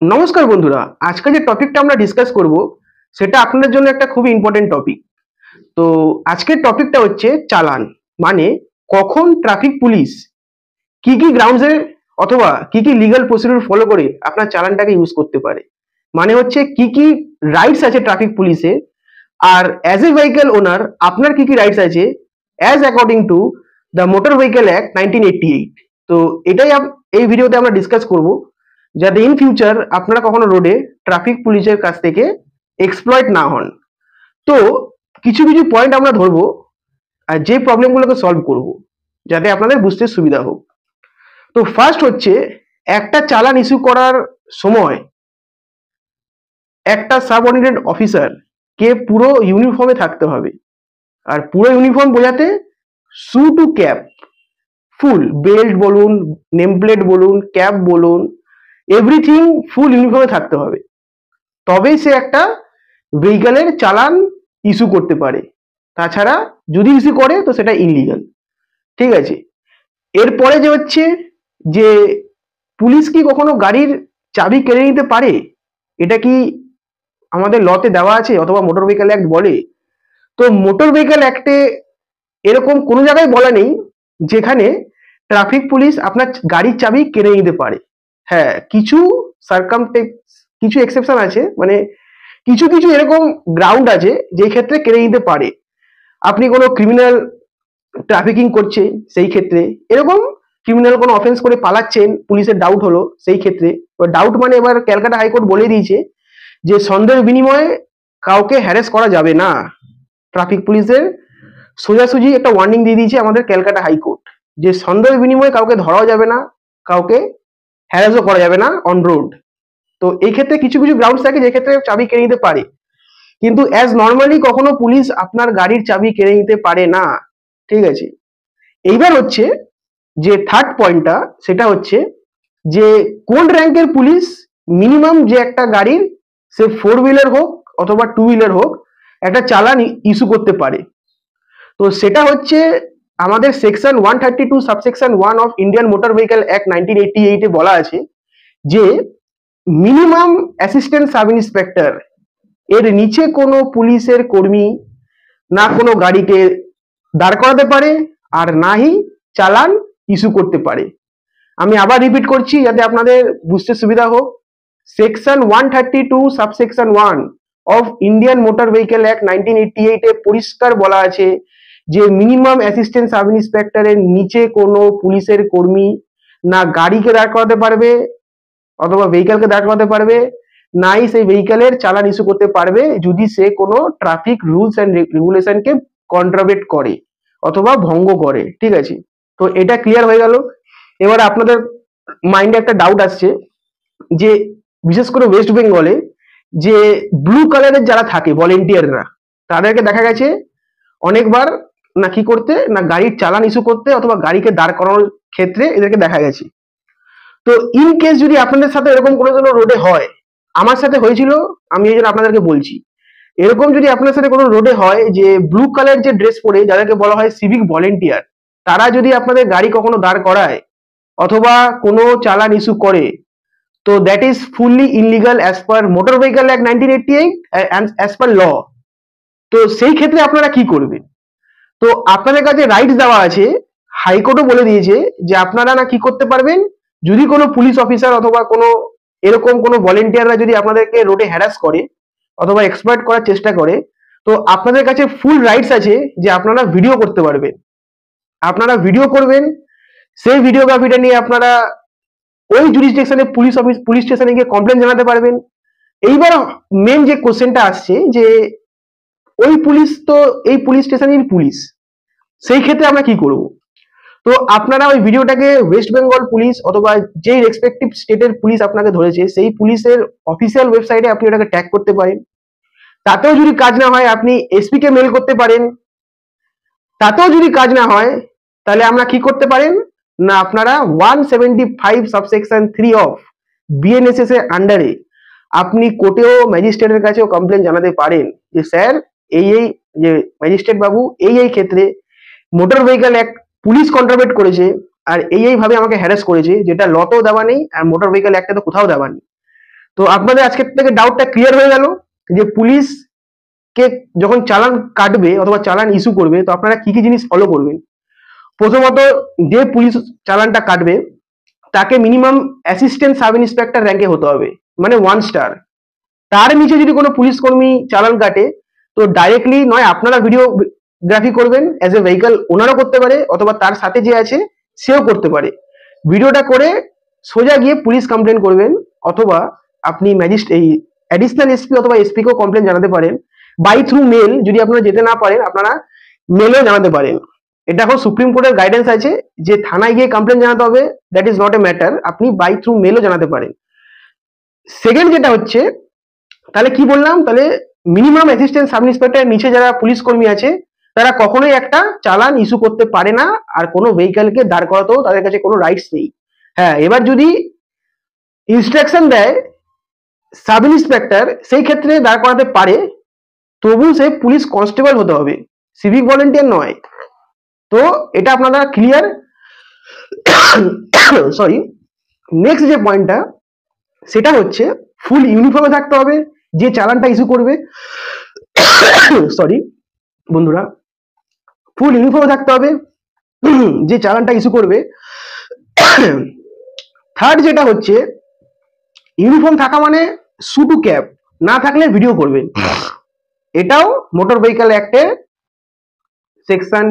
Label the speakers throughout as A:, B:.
A: নমস্কার বন্ধুরা, আজকে যে টপিকটা আমরা ডিসকাস করব সেটা আপনাদের জন্য একটা খুবই ইম্পর্টেন্ট টপিক। তো আজকের টপিকটা হচ্ছে চালান। মানে কখন ট্রাফিক পুলিশ কি কি গ্রাউন্ডসে অথবা কি কি লিগ্যাল প্রসিডিউর ফলো করে আপনার চালানটাকে ইউজ করতে পারে। মানে হচ্ছে কি কি রাইটস আছে ট্রাফিক পুলিশের, আর অ্যাজ এ ভেহিকল ওনার আপনার কি কি রাইটস আছে as according to the motor vehicle act 1988। তো এটাই এই ভিডিওতে আমরা ডিসকাস করব, যাতে ইন ফিউচার আপনারা কখনো রোডে ট্রাফিক পুলিশের কাছ থেকে এক্সপ্লয়েট না হন। তো কিছু কিছু পয়েন্ট আমরা ধরবো আর যে প্রবলেমগুলোকে সলভ করব, যাতে আপনাদের বুঝতে সুবিধা হোক। তো ফার্স্ট হচ্ছে, একটা চালান ইস্যু করার সময় একটা সাবঅর্ডিনেট অফিসার কে পুরো ইউনিফর্মে থাকতে হবে। আর পুরো ইউনিফর্ম বোঝাতে শু টু ক্যাপ, ফুল বেল্ট বলুন, নেম প্লেট বলুন, ক্যাপ বলুন, এভরিথিং ফুল ইউনিফর্মে থাকতে হবে। তবেই সে একটা ভেহিকলের চালান ইস্যু করতে পারে। তাছাড়া যদি ইস্যু করে তো সেটা ইনলিগাল। ঠিক আছে। এরপরে যে হচ্ছে যে পুলিশ কি কখনো গাড়ির চাবি কেড়ে নিতে পারে, এটা কি আমাদের লতে দেওয়া আছে অথবা মোটর ভেহিকল অ্যাক্ট বলে? তো মোটর ভেহিকল অ্যাক্টে এরকম কোনো জায়গায় বলা নেই যেখানে ট্রাফিক পুলিশ আপনার গাড়ির চাবি কেড়ে নিতে পারে। হ্যাঁ, কিছু কিছু এক্সেপশন আছে, মানে কিছু কিছু এরকম গ্রাউন্ড আছে যে ক্ষেত্রে কেড়ে নিতে পারে। আপনি কোনো ক্রিমিনাল ট্রাফিকিং করছে সেই ক্ষেত্রে, এরকম ক্রিমিনাল কোনো অফেন্স করে পালাচ্ছেন, পুলিশের ডাউট হলো সেই ক্ষেত্রে। ডাউট মানে এবার ক্যালকাটা হাইকোর্ট বলে দিয়েছে যে সন্দেহের বিনিময়ে কাউকে হ্যারেস করা যাবে না। ট্রাফিক পুলিশের সোজাসুজি একটা ওয়ার্নিং দিয়ে দিয়েছে আমাদের ক্যালকাটা হাইকোর্ট, যে সন্দেহের বিনিময়ে কাউকে ধরাও যাবে না, কাউকে হ্যারাসও করা যাবে না অন রোড। তো এই ক্ষেত্রে কিছু কিছু গ্রাউন্ডস থাকে যে ক্ষেত্রে চাবি কেড়ে নিতে পারে, কিন্তু অ্যাজ নর্মালি কখনো পুলিশ আপনার গাড়ির চাবি কেড়ে নিতে পারে না। ঠিক আছে। এইবার হচ্ছে যে থার্ড পয়েন্টটা, সেটা হচ্ছে যে কোন র্যাঙ্কের পুলিশ মিনিমাম যে একটা গাড়ির, সে 4 হুইলার হোক অথবা 2 হুইলার হোক, একটা চালান ইস্যু করতে পারে। তো সেটা হচ্ছে আমাদের section 132 subsection 1 of Indian motor vehicle act 1988 এ বলা আছে যে মিনিমাম অ্যাসিস্ট্যান্ট সাব ইন্সপেক্টর এর নিচে কোনো পুলিশের কর্মী না কোনো গাড়িকে দাঁড় করাতে পারে আর নাহি চালান ইস্যু করতে পারে। আমি আবার রিপিট করছি যাতে আপনাদের বুঝতে সুবিধা হোক। Section 132 subsection 1 of Indian motor vehicle act 1988 এ পরিষ্কার বলা আছে যে মিনিমাম অ্যাসিস্ট্যান্ট সাব ইন্সপেক্টরের নিচে কোনো পুলিশের কর্মী না গাড়িকে দাঁড় করাতে পারবে অথবা ভেহিকলকে দাঁড় করাতে পারবে, নাই সেই ভেহিকলের চালান ইস্যু করতে পারবে যদি সে কোনো ট্রাফিক রুলস অ্যান্ড রেগুলেশনকে কন্ট্রাভেট করে অথবা ভঙ্গ করে। ঠিক আছে। তো এটা ক্লিয়ার হয়ে গেল। এবার আপনাদের মাইন্ডে একটা ডাউট আসছে যে বিশেষ করে ওয়েস্ট বেঙ্গলে যে ব্লু কালারের যারা থাকে ভলেন্টিয়াররা, তাদেরকে দেখা গেছে অনেকবার না কি করতে, না গাড়ির চালান ইস্যু করতে অথবা গাড়িকে দাঁড় করানোর ক্ষেত্রে এদেরকে দেখা গেছে। তো ইন কেস যদি আপনাদের সাথে এরকম কোনো রোডে হয়, আমার সাথে হয়েছিল, আমি এই জন্য আপনাদেরকে বলছি, এরকম যদি আপনার সাথে কোনো রোডে হয় যে ব্লু কালার যে ড্রেস পরে যাদেরকে বলা হয় সিভিক ভলেন্টিয়ার, তারা যদি আপনাদের গাড়ি কখনো দাঁড় করায় অথবা কোনো চালান ইস্যু করে, তো that is fully illegal as per motor vehicle act 1988 as per law. তো সেই ক্ষেত্রে আপনারা কি করবেন? তো আপনাদের কাছে রাইটস দেওয়া আছে, হাইকোর্টও বলে দিয়েছে যে আপনারা না কি করতে পারবেন, যদি কোনো পুলিশ অফিসার অথবা কোনো এরকম কোনো ভলেন্টিয়াররা যদি আপনাদেরকে রোডে হ্যারাস করে অথবা এক্সপ্লয়েট করার চেষ্টা করে, তো আপনাদের কাছে ফুল রাইটস আছে যে আপনারা ভিডিও করতে পারবেন। আপনারা ভিডিও করবেন, সেই ভিডিওগ্রাফিটা নিয়ে আপনারা ওই জুরিসডিকশনে পুলিশ স্টেশনে গিয়ে কমপ্লেন জানাতে পারবেন। এইবার মেন যে কোশ্চেনটা আসছে যে ওই পুলিশ তো এই পুলিশ স্টেশনের পুলিশ, সেই ক্ষেত্রে আমরা কি করব? তো আপনারা ওই ভিডিওটাকে ওয়েস্ট বেঙ্গল পুলিশ অথবা যেই রেসপেক্টিভ স্টেটের পুলিশ আপনাকে ধরেছে সেই পুলিশের অফিসিয়াল ওয়েবসাইটে আপনি ওটাকে ট্যাগ করতে পারেন। তাতেও যদি কাজ না হয় আপনি এসপি কে মেল করতে পারেন। তাতেও যদি কাজ না হয় তাহলে আমরা কি করতে পারেন না, আপনারা 175 সাবসেকশন 3 অফ বিএনএসএস এর আন্ডারে আপনি কোর্টেও ম্যাজিস্ট্রেটের কাছেও কমপ্লেন জানাতে পারেন যে স্যার এই যে ম্যাজিস্ট্রেট বাবু এই ক্ষেত্রে মোটর ভেহিকল অ্যাক্ট পুলিশ কন্ট্রাভেট করেছে আর এই ভাবে আমাকে হ্যারাস করেছে, যেটা লতেও দেওয়া নেই আর মোটর ভেহিকল অ্যাক্টে তো কোথাও দেওয়া নেই। তো আপনাদের আজকের থেকে ডাউটটা ক্লিয়ার হয়ে গেল যে পুলিশ কে যখন চালান কাটবে অথবা চালান ইস্যু করবে তো আপনারা কি কি জিনিস ফলো করবেন। প্রথমত, যে পুলিশ চালানটা কাটবে তাকে মিনিমাম অ্যাসিস্ট্যান্ট সাব ইন্সপেক্টর র্যাঙ্কে হতে হবে, মানে 1 স্টার। তার নিচে যদি কোনো পুলিশ কর্মী চালান কাটে তো ডাইরেক্টলি নয় আপনারা ভিডিওগ্রাফি করবেন, অ্যাজ এ ভেহিকল ওনারও করতে পারে অথবা তার সাথে যে আছে সেও করতে পারে। ভিডিওটা করে সোজা গিয়ে পুলিশ কমপ্লেন করবেন, অথবা আপনি এই অ্যাডিশনাল এসপি অথবা এসপি কেও কমপ্লেন জানাতে পারেন। বাই থ্রু মেল, যদি আপনারা যেতে না পারেন আপনারা মেলেও জানাতে পারেন। এটা এখন সুপ্রিম কোর্টের গাইডেন্স আছে যে থানায় গিয়ে কমপ্লেন জানাতে হবে, that is not a matter, আপনি বাই থ্রু মেলও জানাতে পারেন। সেকেন্ড যেটা হচ্ছে, তাহলে কি বললাম, তাহলে মিনিমাম অ্যাসিস্ট্যান্ট সাব ইন্সপেক্টর নিচে যারা পুলিশ কর্মী আছে তারা কখনোই একটা চালান ইস্যু করতে পারে না, আর কোনো ভেহিকলকে দাঁড় করাতেও তাদের কাছে কোনো রাইটস নেই। হ্যাঁ, এবার যদি ইনস্ট্রাকশন দেয় সাব ইন্সপেক্টর, সেই ক্ষেত্রে দাঁড় করাতে পারে, তবু সে পুলিশ কনস্টেবল হতে হবে, সিভিক ভলেন্টিয়ার নয়। তো এটা আপনারা ক্লিয়ার। সরি, নেক্সট যে পয়েন্টটা সেটা হচ্ছে ফুল ইউনিফর্মে থাকতে হবে যে চালানটা ইস্যু করবে। সরি বন্ধুরা, ফুল ইউনিফর্মে থাকতে হবে যে চালানটা ইস্যু করবে। থার্ড যেটা হচ্ছে, ইউনিফর্ম থাকা মানে শু টু ক্যাপ, না থাকলে ভিডিও করবেন। এটাও মোটর ভেহিকল অ্যাক্টের সেকশন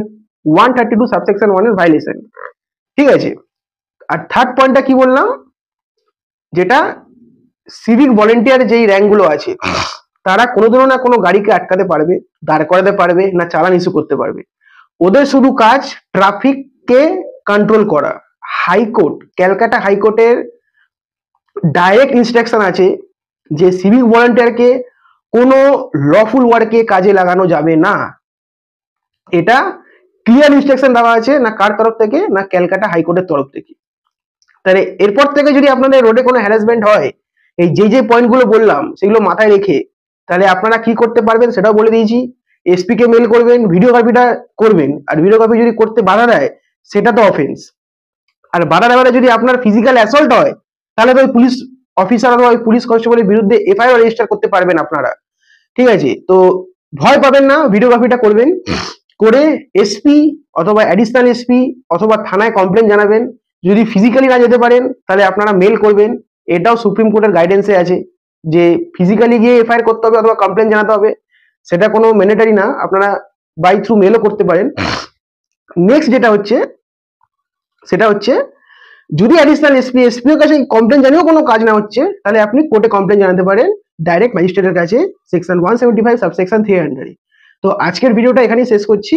A: 132 সাবসেকশন 1 এর ভাইলেশন, ঠিক আছে। আর থার্ড পয়েন্টটা কি বললাম, যেটা সিভিক ভলেন্টিয়ার যেই র্যাঙ্কগুলো আছে তারা কোনোদিনও না কোনো গাড়িকে আটকাতে পারবে, দাঁড় করাতে পারবে না, চালান ইস্যু করতে পারবে। ওদের শুধু কাজ ট্রাফিককে কন্ট্রোল করা। হাইকোর্ট, ক্যালকাটা হাইকোর্টের ডাইরেক্ট ইনস্ট্রাকশন আছে যে সিভিক ভলেন্টিয়ারকে কোনো লফুল ওয়ার্কে কাজে লাগানো যাবে না। এটা ক্লিয়ার ইনস্ট্রাকশন দেওয়া আছে, না কার তরফ থেকে, না ক্যালকাটা হাইকোর্টের তরফ থেকে। তাহলে এরপর থেকে যদি আপনাদের রোডে কোনো হ্যারাসমেন্ট হয়, এই যে পয়েন্টগুলো বললাম সেগুলো মাথায় রেখে তাহলে আপনারা কি করতে পারবেন সেটাও বলে দিয়েছি। এসপি কে মেল করবেন, ভিডিওগ্রাফিটা করবেন, আর ভিডিওগ্রাফি যদি করতে বাধা দেয় সেটা তো অফেন্স। আর বাধা দেওয়াটা যদি আপনার ফিজিক্যাল অ্যাসল্ট হয় তাহলে তো ওই পুলিশ অফিসার অথবা ওই পুলিশ কনস্টেবলের বিরুদ্ধে এফআইআর রেজিস্টার করতে পারবেন আপনারা, ঠিক আছে। তো ভয় পাবেন না, ভিডিওগ্রাফিটা করবেন, করে এসপি অথবা অ্যাডিশনাল এসপি অথবা থানায় কমপ্লেন জানাবেন। যদি ফিজিক্যালি না যেতে পারেন তাহলে আপনারা মেল করবেন। এটাও সুপ্রিম কোর্টের গাইডেন্সে আছে যে ফিজিক্যালি গিয়ে এফআইআর করতে হবে অথবা কমপ্লেন জানাতে হবে, সেটা কোনো ম্যান্ডেটরি না, আপনারা বাই থ্রু মেলও করতে পারেন। নেক্সট যেটা হচ্ছে সেটা হচ্ছে, যদি অ্যাডিশনাল এসপির কাছে কমপ্লেন জানিয়েও কোনো কাজ না হচ্ছে তাহলে আপনি কোর্টে কমপ্লেন জানাতে পারেন ডাইরেক্ট ম্যাজিস্ট্রেটের কাছে, সেকশন 175 সাবসেকশন 3 আন্ডারে। তো আজকের ভিডিওটা এখানেই শেষ করছি।